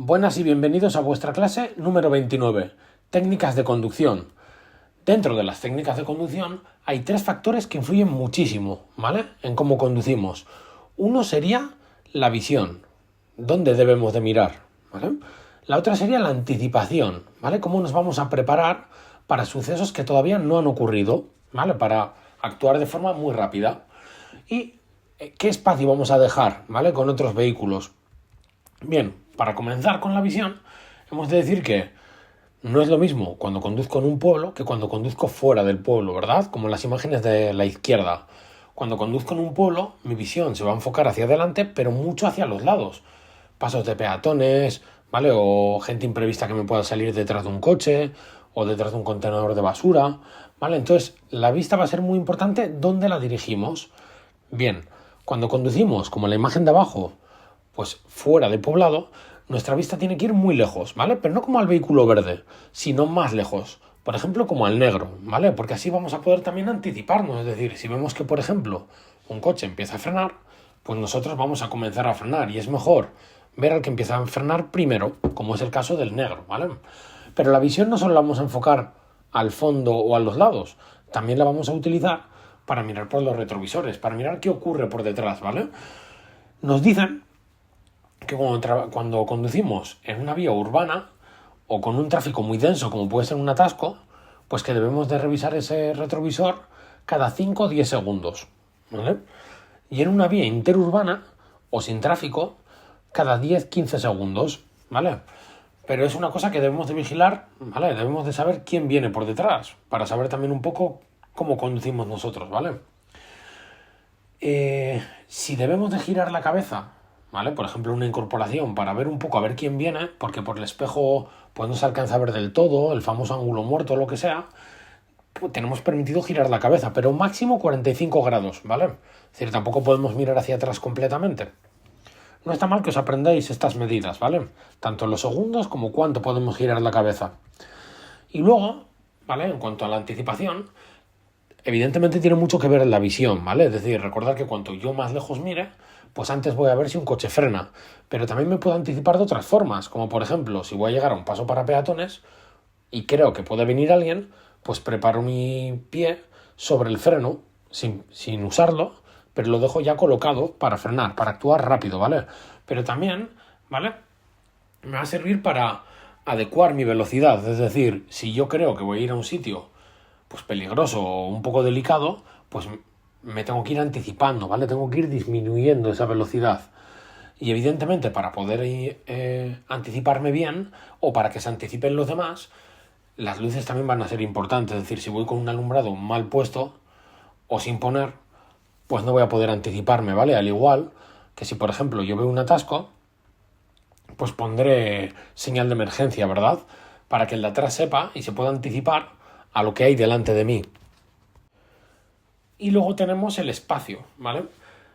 Buenas y bienvenidos a vuestra clase número 29, técnicas de conducción. Dentro de las técnicas de conducción hay tres factores que influyen muchísimo, ¿vale?, en cómo conducimos. Uno sería la visión, dónde debemos de mirar, ¿vale? La otra sería la anticipación, ¿vale?, cómo nos vamos a preparar para sucesos que todavía no han ocurrido, ¿vale?, para actuar de forma muy rápida. Y qué espacio vamos a dejar, ¿vale?, con otros vehículos. Bien, para comenzar con la visión, hemos de decir que no es lo mismo cuando conduzco en un pueblo que cuando conduzco fuera del pueblo, ¿verdad? Como en las imágenes de la izquierda. Cuando conduzco en un pueblo, mi visión se va a enfocar hacia adelante, pero mucho hacia los lados. Pasos de peatones, ¿vale? O gente imprevista que me pueda salir detrás de un coche o detrás de un contenedor de basura, ¿vale? Entonces, la vista va a ser muy importante dónde la dirigimos. Bien, cuando conducimos, como en la imagen de abajo, pues fuera de poblado, nuestra vista tiene que ir muy lejos, ¿vale? Pero no como al vehículo verde, sino más lejos. Por ejemplo, como al negro, ¿vale? Porque así vamos a poder también anticiparnos. Es decir, si vemos que, por ejemplo, un coche empieza a frenar, pues nosotros vamos a comenzar a frenar. Y es mejor ver al que empieza a frenar primero, como es el caso del negro, ¿vale? Pero la visión no solo la vamos a enfocar al fondo o a los lados, también la vamos a utilizar para mirar por los retrovisores, para mirar qué ocurre por detrás, ¿vale? Nos dicen que cuando conducimos en una vía urbana o con un tráfico muy denso como puede ser un atasco, pues que debemos de revisar ese retrovisor cada 5 o 10 segundos, ¿vale? Y en una vía interurbana o sin tráfico, cada 10-15 segundos, ¿vale? Pero es una cosa que debemos de vigilar, ¿vale? Debemos de saber quién viene por detrás, para saber también un poco cómo conducimos nosotros, ¿vale? Si debemos de girar la cabeza, ¿vale?, por ejemplo, una incorporación para ver un poco a ver quién viene, porque por el espejo pues no se alcanza a ver del todo, el famoso ángulo muerto o lo que sea, pues tenemos permitido girar la cabeza, pero máximo 45 grados, ¿vale? Es decir, tampoco podemos mirar hacia atrás completamente. No está mal que os aprendáis estas medidas, ¿vale? Tanto en los segundos como cuánto podemos girar la cabeza. Y luego, ¿vale?, en cuanto a la anticipación, evidentemente tiene mucho que ver en la visión, ¿vale? Es decir, recordar que cuanto yo más lejos mire, pues antes voy a ver si un coche frena. Pero también me puedo anticipar de otras formas, como por ejemplo, si voy a llegar a un paso para peatones y creo que puede venir alguien, pues preparo mi pie sobre el freno sin usarlo, pero lo dejo ya colocado para frenar, para actuar rápido, ¿vale? Pero también, ¿vale?, me va a servir para adecuar mi velocidad. Es decir, si yo creo que voy a ir a un sitio pues peligroso o un poco delicado, pues me tengo que ir anticipando, ¿vale? Tengo que ir disminuyendo esa velocidad. Y evidentemente para poder anticiparme bien o para que se anticipen los demás, las luces también van a ser importantes. Es decir, si voy con un alumbrado mal puesto o sin poner, pues no voy a poder anticiparme, ¿vale? Al igual que si, por ejemplo, yo veo un atasco, pues pondré señal de emergencia, ¿verdad?, para que el de atrás sepa y se pueda anticipar a lo que hay delante de mí. Y luego tenemos el espacio, ¿vale?,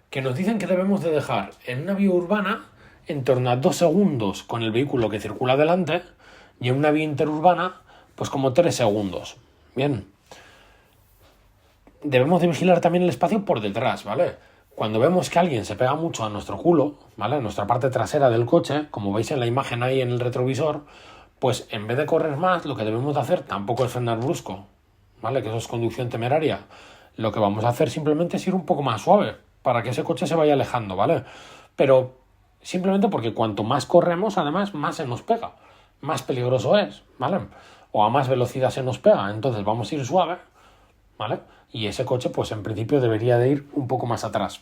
que nos dicen que debemos de dejar en una vía urbana en torno a 2 segundos con el vehículo que circula delante y en una vía interurbana pues como 3 segundos. Bien. Debemos de vigilar también el espacio por detrás, ¿vale? Cuando vemos que alguien se pega mucho a nuestro culo, ¿vale?, a nuestra parte trasera del coche, como veis en la imagen ahí en el retrovisor, pues en vez de correr más, lo que debemos de hacer tampoco es frenar brusco, ¿vale?, que eso es conducción temeraria. Lo que vamos a hacer simplemente es ir un poco más suave, para que ese coche se vaya alejando, ¿vale? Pero simplemente porque cuanto más corremos, además, más se nos pega, más peligroso es, ¿vale? O a más velocidad se nos pega, entonces vamos a ir suave, ¿vale? Y ese coche, pues en principio debería de ir un poco más atrás.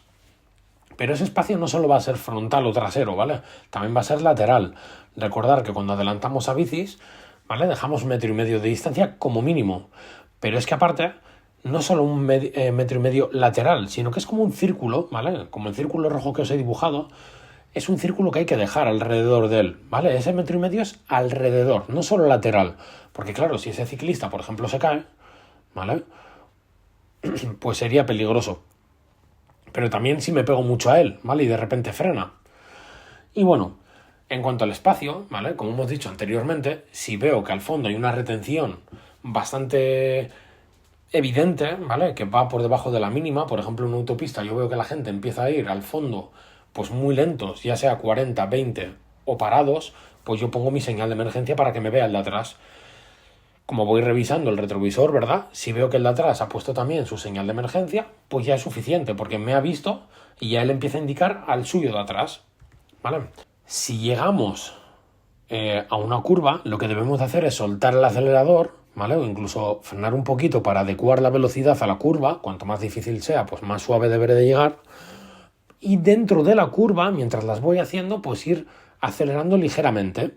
Pero ese espacio no solo va a ser frontal o trasero, ¿vale?, también va a ser lateral. Recordar que cuando adelantamos a bicis, ¿vale?, dejamos 1,5 metros de distancia como mínimo. Pero es que aparte, no solo 1,5 metros lateral, sino que es como un círculo, ¿vale?, como el círculo rojo que os he dibujado, es un círculo que hay que dejar alrededor de él, ¿vale? Ese 1,5 metros es alrededor, no solo lateral. Porque claro, si ese ciclista, por ejemplo, se cae, ¿vale?, pues sería peligroso. Pero también si me pego mucho a él, ¿vale?, y de repente frena. Y bueno, en cuanto al espacio, ¿vale?, como hemos dicho anteriormente, si veo que al fondo hay una retención bastante evidente, ¿vale?, que va por debajo de la mínima, por ejemplo en una autopista yo veo que la gente empieza a ir al fondo pues muy lentos, ya sea 40, 20 o parados, pues yo pongo mi señal de emergencia para que me vea el de atrás. Como voy revisando el retrovisor, ¿verdad? Si veo que el de atrás ha puesto también su señal de emergencia, pues ya es suficiente, porque me ha visto y ya él empieza a indicar al suyo de atrás, ¿vale? Si llegamos a una curva, lo que debemos de hacer es soltar el acelerador, ¿vale? O incluso frenar un poquito para adecuar la velocidad a la curva. Cuanto más difícil sea, pues más suave deberé de llegar. Y dentro de la curva, mientras las voy haciendo, pues ir acelerando ligeramente,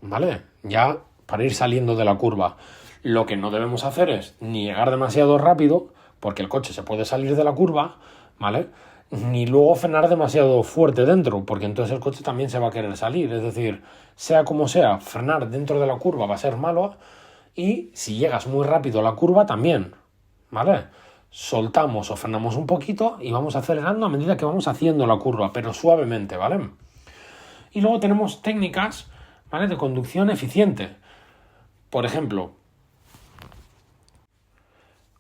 ¿vale? Ya para ir saliendo de la curva. Lo que no debemos hacer es ni llegar demasiado rápido, porque el coche se puede salir de la curva, ¿vale? Ni luego frenar demasiado fuerte dentro, porque entonces el coche también se va a querer salir. Es decir, sea como sea, frenar dentro de la curva va a ser malo, y si llegas muy rápido a la curva también, ¿vale? Soltamos o frenamos un poquito y vamos acelerando a medida que vamos haciendo la curva, pero suavemente, ¿vale? Y luego tenemos técnicas, ¿vale?, de conducción eficiente. Por ejemplo,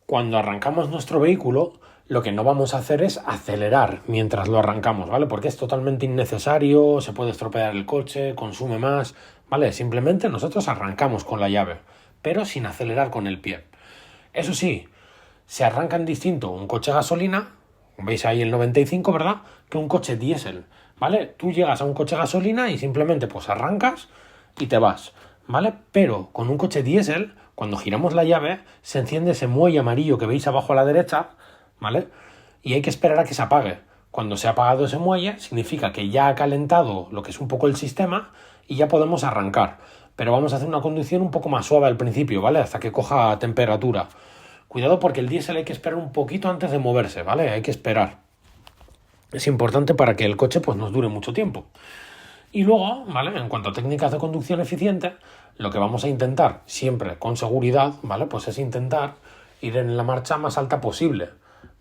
cuando arrancamos nuestro vehículo, lo que no vamos a hacer es acelerar mientras lo arrancamos, ¿vale? Porque es totalmente innecesario, se puede estropear el coche, consume más, ¿vale? Simplemente nosotros arrancamos con la llave, pero sin acelerar con el pie. Eso sí, se arranca distinto un coche gasolina, veis ahí el 95, ¿verdad?, que un coche diésel, ¿vale? Tú llegas a un coche gasolina y simplemente pues arrancas y te vas, ¿vale? Pero con un coche diésel, cuando giramos la llave, se enciende ese muelle amarillo que veis abajo a la derecha, ¿vale? Y hay que esperar a que se apague. Cuando se ha apagado ese muelle, significa que ya ha calentado lo que es un poco el sistema y ya podemos arrancar. Pero vamos a hacer una conducción un poco más suave al principio, ¿vale? Hasta que coja temperatura. Cuidado porque el diésel hay que esperar un poquito antes de moverse, ¿vale? Hay que esperar. Es importante para que el coche pues nos dure mucho tiempo. Y luego, ¿vale?, en cuanto a técnicas de conducción eficiente, lo que vamos a intentar siempre con seguridad, ¿vale?, pues es intentar ir en la marcha más alta posible,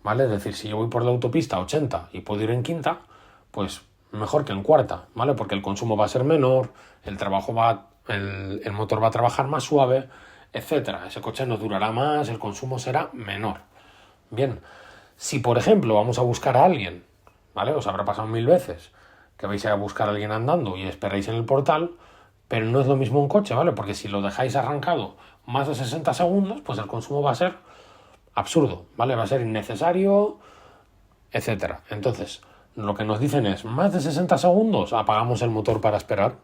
¿vale? Es decir, si yo voy por la autopista a 80 y puedo ir en quinta, pues mejor que en cuarta, ¿vale? Porque el consumo va a ser menor, el motor va a trabajar más suave, etcétera. Ese coche nos durará más, el consumo será menor. Bien, si por ejemplo vamos a buscar a alguien, ¿vale?, os habrá pasado 1000 veces que vais a buscar a alguien andando y esperáis en el portal, pero no es lo mismo un coche, ¿vale? Porque si lo dejáis arrancado más de 60 segundos, pues el consumo va a ser absurdo, ¿vale? Va a ser innecesario, etcétera. Entonces, lo que nos dicen es, más de 60 segundos, apagamos el motor para esperar,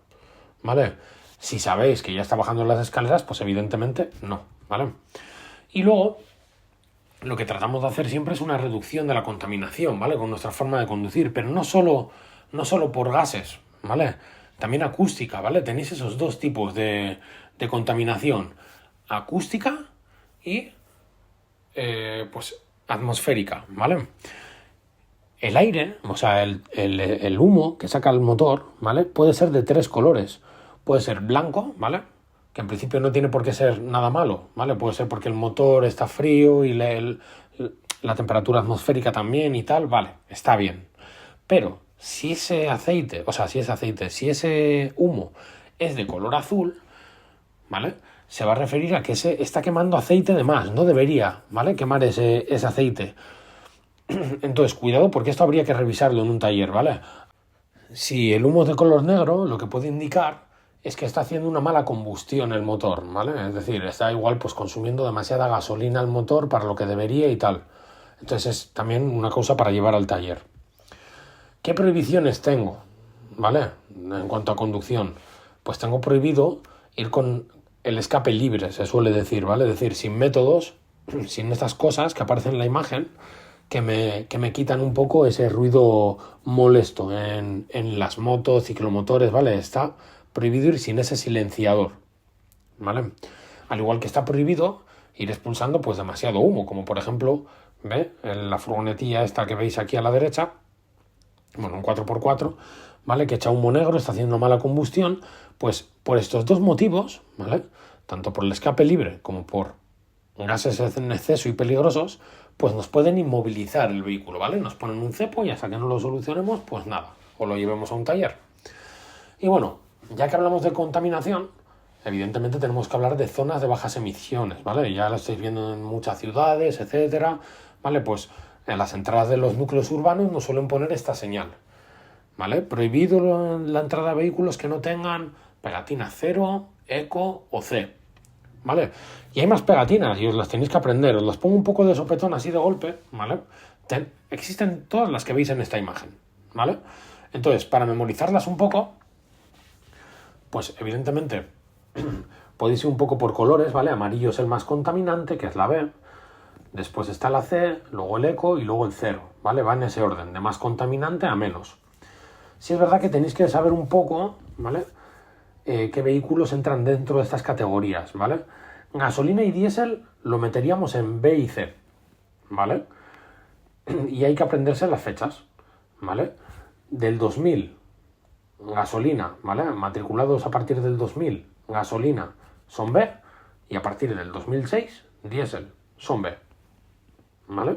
¿vale? Si sabéis que ya está bajando las escaleras, pues evidentemente no, ¿vale? Y luego, lo que tratamos de hacer siempre es una reducción de la contaminación, ¿vale?, con nuestra forma de conducir, pero no solo por gases, ¿vale?, también acústica, ¿vale? Tenéis esos dos tipos de contaminación, acústica y pues atmosférica, ¿vale? El aire, o sea, el humo que saca el motor, ¿vale?, puede ser de 3 colores. Puede ser blanco, ¿vale?, que en principio no tiene por qué ser nada malo, ¿vale? Puede ser porque el motor está frío y la temperatura atmosférica también y tal, vale, está bien. Pero si ese humo es de color azul, ¿vale?, se va a referir a que está quemando aceite de más, no debería, ¿vale?, quemar ese aceite. Entonces, cuidado, porque esto habría que revisarlo en un taller, ¿vale? Si el humo es de color negro, lo que puede indicar es que está haciendo una mala combustión el motor, ¿vale? Es decir, está igual pues consumiendo demasiada gasolina el motor para lo que debería y tal. Entonces es también una cosa para llevar al taller. ¿Qué prohibiciones tengo? ¿Vale? En cuanto a conducción, pues tengo prohibido ir con el escape libre, se suele decir, ¿vale? Es decir, sin métodos, sin estas cosas que aparecen en la imagen, que me quitan un poco ese ruido molesto en las motos, ciclomotores, ¿vale? Está prohibido ir sin ese silenciador, ¿vale? Al igual que está prohibido ir expulsando pues demasiado humo, como por ejemplo, ¿ve?, en la furgonetilla esta que veis aquí a la derecha, bueno, un 4x4, ¿vale?, que echa humo negro, está haciendo mala combustión, pues por estos dos motivos, ¿vale?, tanto por el escape libre como por gases en exceso y peligrosos, pues nos pueden inmovilizar el vehículo, ¿vale? Nos ponen un cepo y hasta que no lo solucionemos, pues nada, o lo llevemos a un taller. Y bueno, ya que hablamos de contaminación, evidentemente tenemos que hablar de zonas de bajas emisiones, ¿vale? Ya lo estáis viendo en muchas ciudades, etcétera, ¿vale? Pues en las entradas de los núcleos urbanos nos suelen poner esta señal, ¿vale? Prohibido la entrada de vehículos que no tengan pegatina 0, eco o C, ¿vale? Y hay más pegatinas y os las tenéis que aprender. Os las pongo un poco de sopetón así de golpe, ¿vale? Existen todas las que veis en esta imagen, ¿vale? Entonces, para memorizarlas un poco, pues evidentemente podéis ir un poco por colores, ¿vale? Amarillo es el más contaminante, que es la B. Después está la C, luego el eco y luego el 0, ¿vale? Va en ese orden, de más contaminante a menos. Sí es verdad que tenéis que saber un poco, ¿vale? Qué vehículos entran dentro de estas categorías, ¿vale? Gasolina y diésel lo meteríamos en B y C, ¿vale? Y hay que aprenderse las fechas, ¿vale? Del 2000, gasolina, ¿vale? Matriculados a partir del 2000, gasolina son B, y a partir del 2006, diésel son B, ¿vale?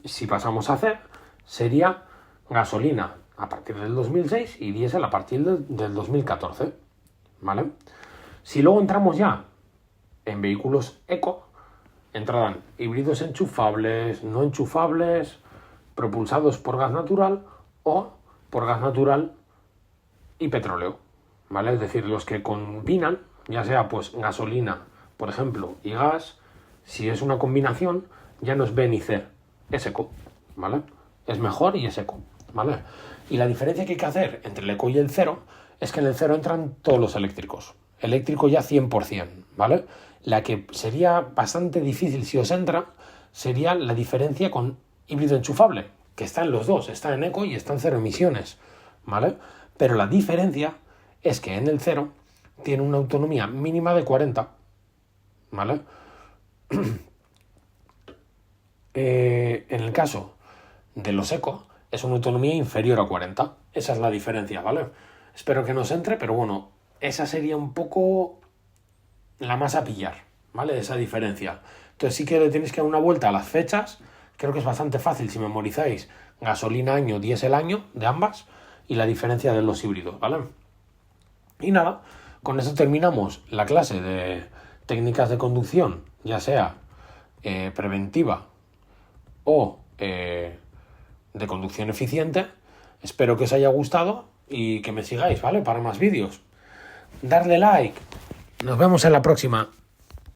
Si pasamos a C, sería gasolina a partir del 2006 y diésel a partir del 2014, ¿vale? Si luego entramos ya en vehículos eco, entrarán híbridos enchufables, no enchufables, propulsados por gas natural o por gas natural y petróleo, ¿vale? Es decir, los que combinan, ya sea pues gasolina, por ejemplo, y gas, si es una combinación, ya no es B ni C, es eco, ¿vale? Es mejor y es eco, ¿vale? Y la diferencia que hay que hacer entre el eco y el 0 es que en el 0 entran todos los eléctricos. Eléctrico ya 100%, ¿vale? La que sería bastante difícil si os entra sería la diferencia con híbrido enchufable, que está en los dos, está en eco y está en 0 emisiones, ¿vale? Pero la diferencia es que en el 0 tiene una autonomía mínima de 40, ¿vale? En el caso de los eco es una autonomía inferior a 40. Esa es la diferencia, ¿vale? Espero que nos entre, pero bueno, esa sería un poco la más a pillar, ¿vale? Esa diferencia. Entonces sí que le tenéis que dar una vuelta a las fechas. Creo que es bastante fácil si memorizáis gasolina año, diésel año de ambas y la diferencia de los híbridos, ¿vale? Y nada, con eso terminamos la clase de técnicas de conducción, ya sea preventiva o de conducción eficiente. Espero que os haya gustado y que me sigáis, ¿vale? Para más vídeos. Darle like. Nos vemos en la próxima.